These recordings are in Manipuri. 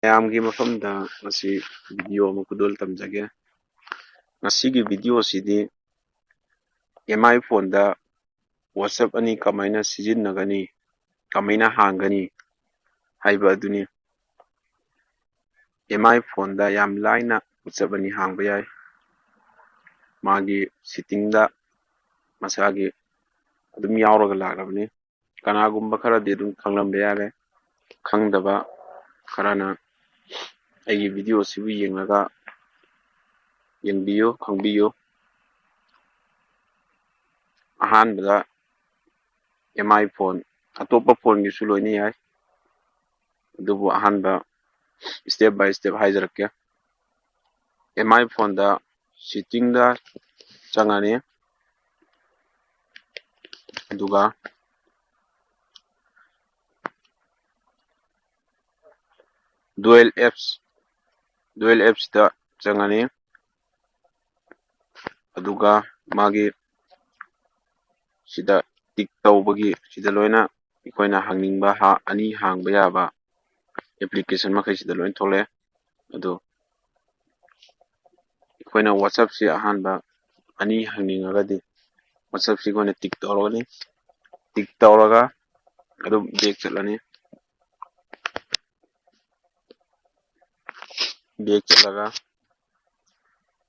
ꯃꯌꯥꯝꯒꯤ ꯃꯐꯝꯗ ꯉꯁꯤ ꯚꯤꯗꯤꯑꯣ ꯑꯃ ꯈꯨꯗꯣꯜ ꯇꯝꯖꯒꯦ꯫ ꯉꯁꯤꯒꯤ ꯚꯤꯗꯤꯑꯣꯁꯤꯗꯤ MI ꯐꯣꯟꯗ WhatsApp ꯑꯅꯤ ꯀꯃꯥꯏꯅ ꯁꯤꯖꯤꯟꯅꯒꯅꯤ, ꯀꯃꯥꯏꯅ ꯍꯥꯡꯒꯅꯤ ꯍꯥꯏꯕ ꯑꯗꯨꯅꯤ꯫ MI ꯐꯣꯟꯗ ꯌꯥꯝ ꯂꯥꯏꯅ WhatsApp ꯑꯅꯤ ꯍꯥꯡꯕ ꯌꯥꯏ꯫ ꯃꯥꯒꯤ ꯁꯤꯇꯤꯡꯗ ꯃꯁꯥꯒꯤ ꯑꯗꯨꯝ ꯌꯥꯎꯔꯒ ꯂꯥꯛꯂꯕꯅꯤ꯫ ꯀꯅꯥꯒꯨꯝꯕ ꯈꯔꯗꯤ ꯑꯗꯨꯝ ꯈꯪꯂꯝꯕ ꯌꯥꯔꯦ, ꯈꯪꯗꯕ ꯈꯔꯅ ꯑꯩꯒꯤ ꯚꯤꯗꯤꯑꯣꯁꯤꯕꯨ ꯌꯦꯡꯕꯤꯌꯨ, ꯈꯪꯕꯤꯌꯨ꯫ ꯑꯍꯥꯟꯕꯗ MI ꯐꯣꯟ, ꯑꯇꯣꯞꯄ ꯐꯣꯟꯒꯤꯁꯨ ꯂꯣꯏꯅ ꯌꯥꯏ, ꯑꯗꯨꯕꯨ ꯑꯍꯥꯟꯕ ꯁ꯭ꯇꯦꯞ ꯕꯥꯏ ꯁ꯭ꯇꯦꯞ ꯍꯥꯏꯖꯔꯛꯀꯦ꯫ MI ꯐꯣꯟꯗ ꯁꯤꯇꯤꯡꯗ ꯆꯪꯉꯅꯤ, ꯑꯗꯨꯒ ꯗꯨꯌꯦꯜ ꯑꯦꯞꯁꯇ ꯆꯪꯉꯅꯤ, ꯑꯗꯨꯒ ꯃꯥꯒꯤ ꯁꯤꯗ ꯇꯤꯛ ꯇꯧꯕꯒꯤ ꯁꯤꯗ ꯂꯣꯏꯅ ꯑꯩꯈꯣꯏꯅ ꯍꯥꯡꯅꯤꯡꯕ ꯑꯅꯤ ꯍꯥꯡꯕ ꯌꯥꯕ ꯑꯦꯄ꯭ꯂꯤꯀꯦꯁꯟ ꯃꯈꯩꯁꯤꯗ ꯂꯣꯏꯅ ꯊꯣꯛꯂꯛꯑꯦ꯫ ꯑꯗꯣ ꯑꯩꯈꯣꯏꯅ WhatsAppꯁꯤ ꯑꯍꯥꯟꯕ ꯑꯅꯤ ꯍꯥꯡꯅꯤꯡꯉꯒꯗꯤ WhatsAppꯁꯤ ꯑꯩꯈꯣꯏꯅ ꯇꯤꯛ ꯇꯧꯔꯒꯅꯤ꯫ ꯇꯤꯛ ꯇꯧꯔꯒ ꯑꯗꯨꯝ ꯕꯦꯛ ꯆꯠꯂꯅꯤ꯫ ꯕꯦꯛ ꯆꯠꯂꯒ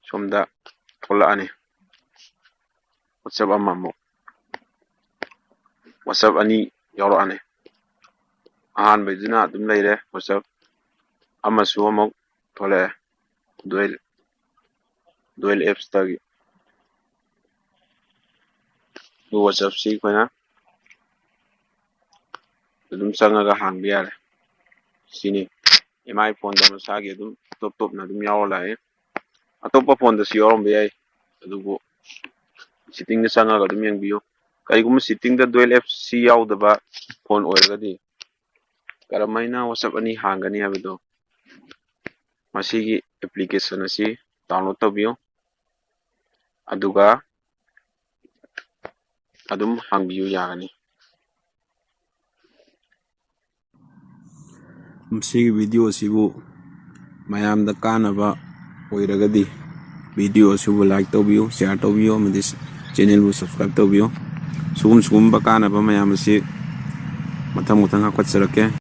ꯁꯣꯝꯗ ꯊꯣꯛꯂꯛꯑꯅꯤ WhatsApp ꯑꯃꯃꯨꯛ, WhatsApp ꯑꯅꯤ ꯌꯥꯎꯔꯛꯑꯅꯤ꯫ ꯑꯍꯥꯟꯕꯩꯗꯨꯅ ꯑꯗꯨꯝ ꯂꯩꯔꯦ WhatsApp, ꯑꯃꯁꯨ ꯑꯃꯨꯛ ꯊꯣꯛꯂꯛꯑꯦ ꯗꯨꯌꯦꯜ ꯑꯦꯞꯁꯇꯒꯤ꯫ WhatsAppꯁꯤ ꯑꯩꯈꯣꯏꯅ ꯑꯗꯨꯝ ꯆꯪꯉꯒ ꯍꯥꯡꯕ ꯌꯥꯔꯦ꯫ ꯁꯤꯅꯤ MI ꯐꯣꯟꯗ ꯃꯁꯥꯒꯤ ꯑꯗꯨꯝ ꯇꯣꯞ ꯇꯣꯞꯅ ꯑꯗꯨꯝ ꯌꯥꯎꯔ ꯂꯥꯛꯑꯦ꯫ ꯑꯇꯣꯞꯄ ꯐꯣꯟꯗꯁꯨ ꯌꯥꯎꯔꯝꯕ ꯌꯥꯏ, ꯑꯗꯨꯕꯨ ꯁꯤꯇꯤꯡꯗ ꯆꯪꯉꯒ ꯑꯗꯨꯝ ꯌꯦꯡꯕꯤꯌꯨ꯫ ꯀꯔꯤꯒꯨꯝꯕ ꯁꯤꯇꯤꯡꯗ ꯗꯨꯌꯦꯜ ꯑꯦꯞꯁꯁꯤ ꯌꯥꯎꯗꯕ ꯐꯣꯟ ꯑꯣꯏꯔꯒꯗꯤ ꯀꯔꯝꯍꯥꯏꯅ WhatsApp ꯑꯅꯤ ꯍꯥꯡꯒꯅꯤ ꯍꯥꯏꯕꯗꯣ, ꯃꯁꯤꯒꯤ ꯑꯦꯄ꯭ꯂꯤꯀꯦꯁꯟ ꯑꯁꯤ ꯗꯥꯎꯟꯂꯣꯗ ꯇꯧꯕꯤꯌꯨ, ꯑꯗꯨꯒ ꯑꯗꯨꯝ ꯍꯥꯡꯕꯤꯌꯨ ꯌꯥꯒꯅꯤ꯫ ꯃꯁꯤꯒꯤ ꯚꯤꯗꯤꯑꯣ ꯑꯁꯤꯕꯨ ꯃꯌꯥꯝꯗ ꯀꯥꯟꯅꯕ ꯑꯣꯏꯔꯒꯗꯤ ꯚꯤꯗꯤꯑꯣ ꯑꯁꯤꯕꯨ ꯂꯥꯏꯛ ꯇꯧꯕꯤꯌꯨ, ꯁꯤꯌꯥꯔ ꯇꯧꯕꯤꯌꯨ, ꯑꯃꯗꯤ ꯆꯦꯅꯦꯜꯕꯨ ꯁꯕꯁꯀ꯭ꯔꯥꯏꯕ ꯇꯧꯕꯤꯌꯨ꯫ ꯁꯤꯒꯨꯝꯕ ꯀꯥꯟꯅꯕ ꯃꯌꯥꯝ ꯑꯁꯤ ꯃꯊꯪ ꯍꯥꯞꯀꯠꯆꯔꯛꯀꯦ꯫